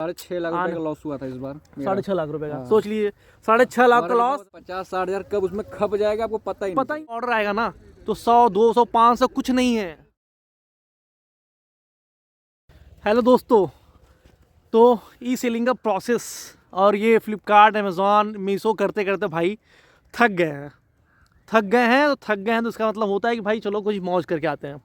6.5 लाख रुपए का लॉस हुआ था इस बार। 6.5 लाख रुपए का हाँ। सोच लीजिए, 6.5 लाख का लॉस। 50-60 हजार कब उसमें खप जाएगा आपको पता ही पता ही ऑर्डर आएगा ना तो 100 200 500 कुछ नहीं है। हेलो दोस्तों, तो ई सेलिंग का प्रोसेस और ये फ्लिपकार्ट अमेज़ॉन मीशो करते करते भाई थक गए हैं। तो इसका मतलब होता है कि भाई चलो कुछ मौज करके आते हैं।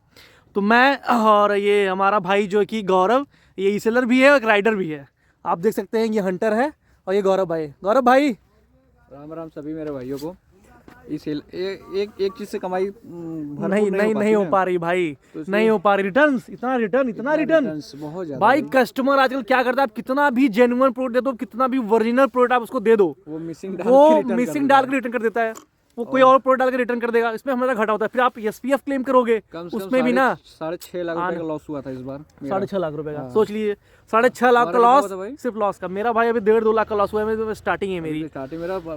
तो मैं और ये हमारा भाई जो कि गौरव, ये ई सेलर भी है और एक राइडर भी है। आप देख सकते हैं ये हंटर है और ये गौरव भाई राम राम सभी मेरे भाइयों को। इस एक चीज से कमाई नहीं हो पा रही भाई, तो नहीं हो पा रही। इतना रिटर्न बहुत ज्यादा भाई। कस्टमर आजकल क्या करता है, आप कितना भी जेन्युइन प्रोडक्ट दे दो, कितना भी ओरिजिनल प्रोडक्ट आप उसको दे दो, वो मिसिंग डाल के रिटर्न कर देता है। वो कोई और प्रोडक्ट डाल के रिटर्न कर देगा, इसमें हमारा घाटा होता है। फिर आप एसपीएफ क्लेम करोगे, उसमें भी ना 6.5 लाख रुपए का लॉस हुआ था इस बार। 6.5 लाख रुपए का सोच लीजिए, 6.5 लाख का लॉस सिर्फ लॉस का। मेरा भाई अभी 1.5-2 लाख का लॉस हुआ है। स्टार्टिंग है मेरी।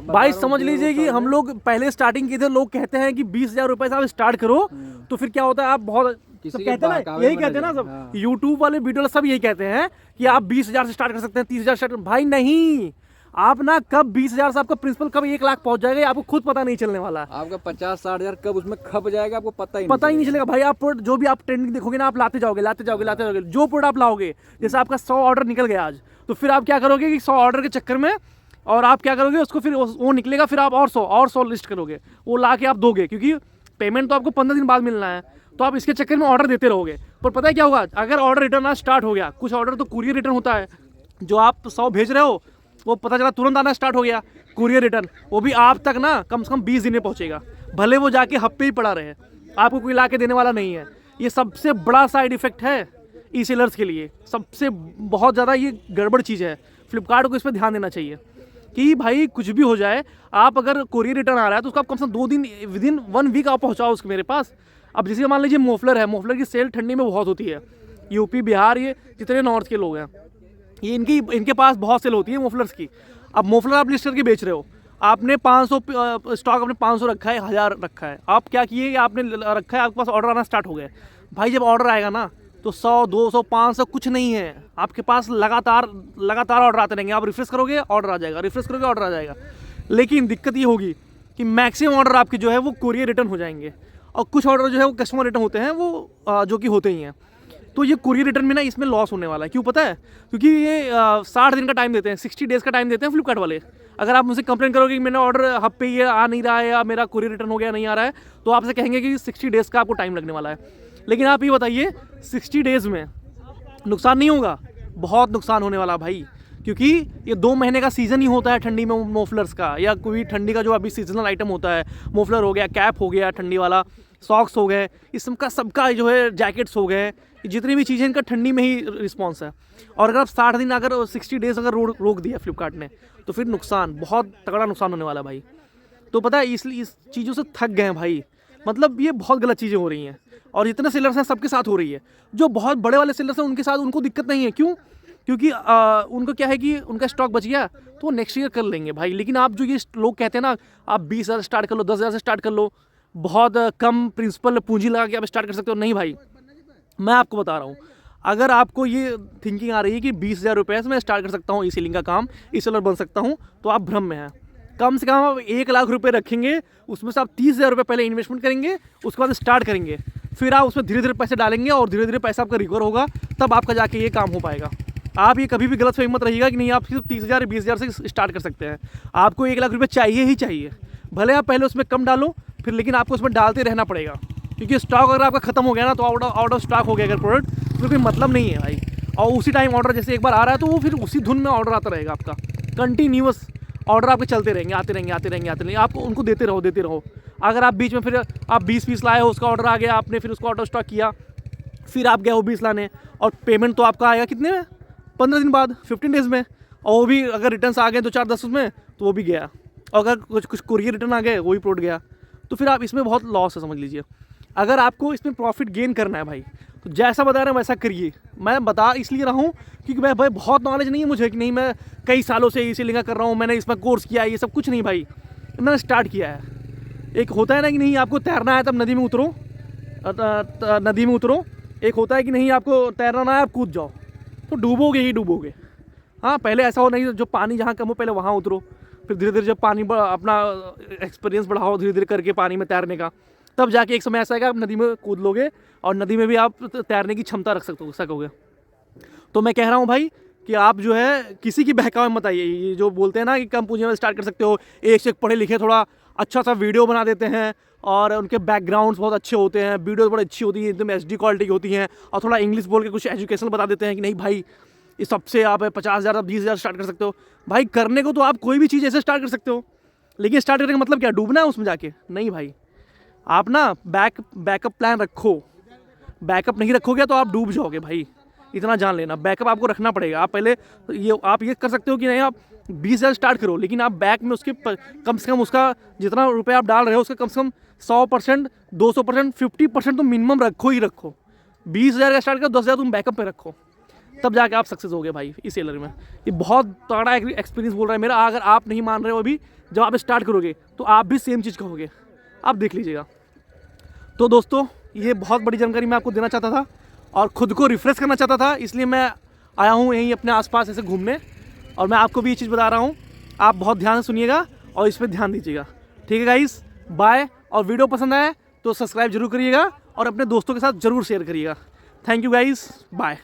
भाई समझ लीजिए कि हम लोग पहले स्टार्टिंग की थे, लोग कहते हैं कि 20,000 रुपए से आप स्टार्ट करो तो फिर क्या होता है, आप बहुत सब कहते हैं ना, यही कहते हैं ना सब यूट्यूब वाले वीडियो सब यही कहते हैं कि आप 20,000 से स्टार्ट कर सकते हैं, 30,000 स्टार्ट। भाई नहीं, आप ना कब 20,000 से आपका प्रिंसिपल कब 1 लाख पहुंच जाएगा आपको खुद पता नहीं चलने वाला। आपका 50-60 हजार कब उसमें खप जाएगा आपको पता ही नहीं चलेगा भाई। आप जो भी आप ट्रेंडिंग देखोगे ना, आप लाते जाओगे। जो प्रोडक्ट आप लाओगे, जैसे आपका 100 ऑर्डर निकल गया आज, तो फिर आप क्या करोगे कि 100 ऑर्डर के चक्कर में और आप क्या करोगे, उसको फिर वो निकलेगा, फिर आप और 100 लिस्ट करोगे, वो ला के आप दोगे, क्योंकि पेमेंट तो आपको 15 दिन बाद मिलना है। तो आप इसके चक्कर में ऑर्डर देते रहोगे। पर पता है क्या होगा, अगर ऑर्डर रिटर्न आना स्टार्ट हो गया, कुछ ऑर्डर तो कुरियर रिटर्न होता है, जो आप 100 भेज रहे हो वो पता चला तुरंत आना स्टार्ट हो गया कुरियर रिटर्न, वो भी आप तक ना कम से कम 20 दिन में पहुंचेगा, भले वो जाके हफ्ते ही पड़ा रहे, आपको कोई ला के देने वाला नहीं है। ये सबसे बड़ा साइड इफेक्ट है ई सेलर्स के लिए, सबसे बहुत ज़्यादा ये गड़बड़ चीज़ है। फ्लिपकार्ट को इस पर ध्यान देना चाहिए कि भाई कुछ भी हो जाए, आप अगर कोरियर रिटर्न आ रहा है तो उसको आप कम से कम 2 दिन विदिन 1 वीक आप पहुँचाओ उसके मेरे पास। अब जैसे मान लीजिए मोफलर है, मोफलर की सेल ठंडी में बहुत होती है। यूपी बिहार, ये जितने नॉर्थ के लोग हैं, ये इनके पास बहुत सेल होती है मोफलर्स की। अब मोफलर आप लिस्ट करके बेच रहे हो, आपने 500 स्टॉक, आपने 500 रखा है, 1000 रखा है, आप क्या किए, आपने रखा है, आपके पास ऑर्डर आना स्टार्ट हो गया। भाई जब ऑर्डर आएगा ना तो 100 200 500 कुछ नहीं है, आपके पास लगातार ऑर्डर आते रहेंगे। आप रिफ्रेश करोगे ऑर्डर आ जाएगा, लेकिन दिक्कत ये होगी कि मैक्सिमम ऑर्डर आपके जो है वो कोरियर रिटर्न हो जाएंगे, और कुछ ऑर्डर जो है वो कस्टमर रिटर्न होते हैं, वो जो कि होते ही हैं। तो ये कुरियर रिटर्न में ना इसमें लॉस होने वाला है। क्यों पता है? क्योंकि ये 60 दिन का टाइम देते हैं, 60 डेज़ का टाइम देते हैं फ्लिपकार्ट वाले। अगर आप मुझसे कंप्लेन करोगे कि मैंने ऑर्डर हफ्ते ये आ नहीं रहा है या मेरा कुरियर रिटर्न हो गया नहीं आ रहा है, तो आपसे कहेंगे कि 60 डेज़ का आपको टाइम लगने वाला है। लेकिन आप ये बताइए 60 डेज़ में नुकसान नहीं होगा? बहुत नुकसान होने वाला भाई, क्योंकि ये 2 महीने का सीज़न ही होता है ठंडी में मोफलर्स का, या कोई ठंडी का जो अभी सीजनल आइटम होता है, मोफलर हो गया, कैप हो गया ठंडी वाला, सॉक्स हो गए, इस सबका जो है जैकेट्स हो गए, जितनी भी चीज़ें इनका ठंडी में ही रिस्पॉन्स है। और अगर आप 60 दिन अगर 60 डेज़ अगर रोक दिया फ्लिपकार्ट ने, तो फिर नुकसान, बहुत तगड़ा नुकसान होने वाला भाई। तो पता है इसलिए इस चीज़ों से थक गए हैं भाई। मतलब ये बहुत गलत चीज़ें हो रही हैं, और जितने सेलर्स हैं सबके साथ हो रही है। जो बहुत बड़े वाले सेलर्स हैं उनके साथ उनको दिक्कत नहीं है। क्यों? क्योंकि उनको क्या है कि उनका स्टॉक बच गया तो वो नेक्स्ट ईयर कर लेंगे भाई। लेकिन आप जो ये लोग कहते हैं ना, आप 20,000 स्टार्ट कर लो, 10,000 से स्टार्ट कर लो, बहुत कम प्रिंसिपल पूंजी लगा के आप स्टार्ट कर सकते हो। नहीं भाई, मैं आपको बता रहा हूँ, अगर आपको ये थिंकिंग आ रही है कि 20,000 रुपये से मैं स्टार्ट कर सकता हूँ ई सेलिंग का काम, ई सेलर बन सकता हूँ, तो आप भ्रम में हैं। कम से कम आप 1 लाख रुपये रखेंगे, उसमें से आप 30,000 रुपये पहले इन्वेस्टमेंट करेंगे, उसके बाद स्टार्ट करेंगे, फिर आप उसमें धीरे धीरे पैसे डालेंगे और धीरे धीरे पैसा आपका रिकवर होगा, तब आपका जाके ये काम हो पाएगा। आप ये कभी भी गलत फहमी मत रहिएगा कि नहीं आप सिर्फ 30,000 20,000 से स्टार्ट कर सकते हैं। आपको 1 लाख रुपये चाहिए ही चाहिए, भले आप पहले उसमें कम डालो, फिर लेकिन आपको उसमें डालते रहना पड़ेगा, क्योंकि स्टॉक अगर आपका खत्म हो गया ना, तो आउट ऑफ स्टॉक हो गया अगर प्रोडक्ट, तो कोई मतलब नहीं है भाई। और उसी टाइम ऑर्डर जैसे एक बार आ रहा है तो वो फिर उसी धुन में ऑर्डर आता रहेगा, आपका कंटिन्यूअस ऑर्डर आपके चलते रहेंगे, आते रहेंगे, आपको उनको देते रहो। अगर आप बीच में फिर आप 20 पीस लाए हो, उसका ऑर्डर आ गया, आपने फिर उसको आउट ऑफ स्टॉक किया, फिर आप गए हो 20 लाने, और पेमेंट तो आपका आएगा कितने में? 15 दिन बाद, 15 डेज़ में। और वो भी अगर रिटर्न आ गए 2-4-10 उसमें, तो वो भी गया। और अगर कुछ कुरियर रिटर्न आ गए, वो भी प्रोडक्ट गया। तो फिर आप इसमें बहुत लॉस है, समझ लीजिए। अगर आपको इसमें प्रॉफिट गेन करना है भाई, तो जैसा बता रहे हैं वैसा करिए। मैं बता इसलिए रहा हूँ क्योंकि मैं भाई बहुत नॉलेज नहीं है मुझे, कि नहीं मैं कई सालों से ई सेलिंग कर रहा हूँ, मैंने इसमें कोर्स किया है, ये सब कुछ नहीं भाई, मैंने स्टार्ट किया है। एक होता है ना कि नहीं आपको तैरना है तब नदी में उतरो, एक होता है कि नहीं आपको तैरना ना है आप कूद जाओ, तो डूबोगे ही डूबोगे। हाँ, पहले ऐसा हो नहीं, जो पानी जहाँ कम हो पहले वहाँ उतरो, फिर धीरे धीरे जब पानी अपना एक्सपीरियंस बढ़ाओ धीरे धीरे करके पानी में तैरने का, तब जाके एक समय ऐसा आएगा आप नदी में कूद लोगे और नदी में भी आप तैरने की क्षमता रख सकोगे। तो मैं कह रहा हूँ भाई कि आप जो है किसी की बहकावे मत आइए। ये जो बोलते हैं ना कि कम पूंजी में स्टार्ट कर सकते हो, एक से एक पढ़े लिखे थोड़ा अच्छा सा वीडियो बना देते हैं और उनके बैकग्राउंड्स बहुत अच्छे होते हैं, वीडियोस बड़ी अच्छी होती हैं, एकदम HD क्वालिटी की होती हैं, और थोड़ा इंग्लिश बोल के कुछ एजुकेशनल बता देते हैं कि नहीं भाई इस सबसे आप 50,000 20,000 स्टार्ट कर सकते हो। भाई करने को तो आप कोई भी चीज़ ऐसे स्टार्ट कर सकते हो, लेकिन स्टार्ट करने का मतलब क्या, डूबना है उसमें जाके? नहीं भाई, आप ना बैकअप प्लान रखो। बैकअप नहीं रखोगे तो आप डूब जाओगे भाई, इतना जान लेना। बैकअप आपको रखना पड़ेगा। आप पहले आप ये कर सकते हो कि नहीं, आप 20,000 स्टार्ट करो, लेकिन आप बैक में उसके कम से कम उसका जितना रुपये आप डाल रहे हो उसका कम से कम 100%, 200%, 50% तो मिनिमम रखो ही रखो। 20,000 का स्टार्ट करो, 10,000 तुम बैकअप पे रखो, तब जाके आप सक्सेस हो गए भाई इस सैलरी में। ये बहुत तगड़ा एक्सपीरियंस बोल रहा है मेरा। अगर आप नहीं मान रहे हो अभी, जब आप स्टार्ट करोगे तो आप भी सेम चीज़ कहोगे, आप देख लीजिएगा। तो दोस्तों, ये बहुत बड़ी जानकारी मैं आपको देना चाहता था और ख़ुद को रिफ़्रेश करना चाहता था, इसलिए मैं आया हूँ यहीं अपने आसपास ऐसे घूमने, और मैं आपको भी ये चीज़ बता रहा हूँ। आप बहुत ध्यान से सुनिएगा और इस पर ध्यान दीजिएगा। ठीक है गाइस, बाय। और वीडियो पसंद आए तो सब्सक्राइब जरूर करिएगा और अपने दोस्तों के साथ ज़रूर शेयर करिएगा। Thank you guys, bye.